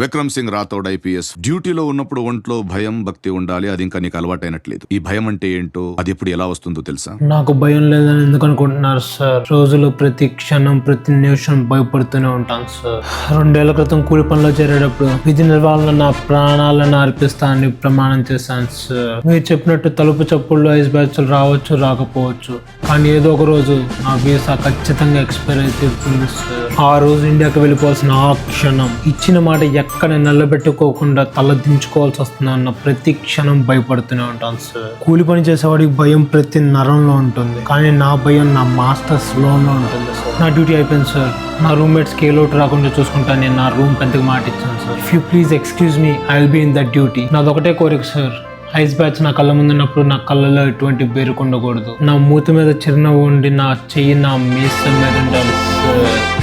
Vikram Singh Rathod IPS, డ్యూటీలో ఉన్నప్పుడు ఒంట్లో భయం భక్తి ఉండాలి. అది ఇంకా నీకు అలవాటైనట్లేదు. ఈ భయం అంటే ఏంటో, అది ఎప్పుడు ఎలా వస్తుందో తెలుసా? నాకు భయం లేదని ఎందుకు అనుకుంటున్నారు సార్? రోజులో ప్రతి క్షణం ప్రతి నిమిషం భయపడుతూనే ఉంటాను సార్. 2 ఏళ్ల క్రితం కూలి పనిలో చేరేటప్పుడు విధి నిర్వహణ నా ప్రాణాలను అర్పిస్తానని ప్రమాణం చేశాను సార్. మీరు చెప్పినట్టు తలుపు చప్పుళ్ళు ఐస్ బ్యాచ్లు రావచ్చు రాకపోవచ్చు, కానీ ఏదో ఒక రోజు నా వీసా ఖచ్చితంగా ఎక్స్పైర్ అయితే తీరుతుంది సార్. ఆ రోజు ఇండియాకి వెళ్ళిపోవాల్సిన ఆ క్షణం, ఇచ్చిన మాట ఎక్కడ నిలబెట్టుకోకుండా తల దించుకోవాల్సి వస్తుందన్న ప్రతి క్షణం భయపడుతూనే ఉంటాను సార్. కూలి పని చేసేవాడికి భయం ప్రతి నరంలో ఉంటుంది, కానీ నా భయం నా మాస్టర్స్ లోన్లో ఉంటుంది సార్. నా డ్యూటీ అయిపోయింది సార్. నా రూమ్మేట్స్కి ఏ లోటు రాకుండా చూసుకుంటా నేను నా రూమ్ పెద్దగా మాట ఇచ్చాను sir. If you please excuse me, I will be in that duty. నాదొకటే కోరిక సార్, ఐస్ బ్యాచ్ నా కళ్ళ ముందున్నప్పుడు నా కళ్ళలో ఎటువంటి బెరుకుండకూడదు. నా మూతి మీద చిరునవ్వు ఉండి నా చెయ్యి నా మీసం మీద ఉండాలి సార్.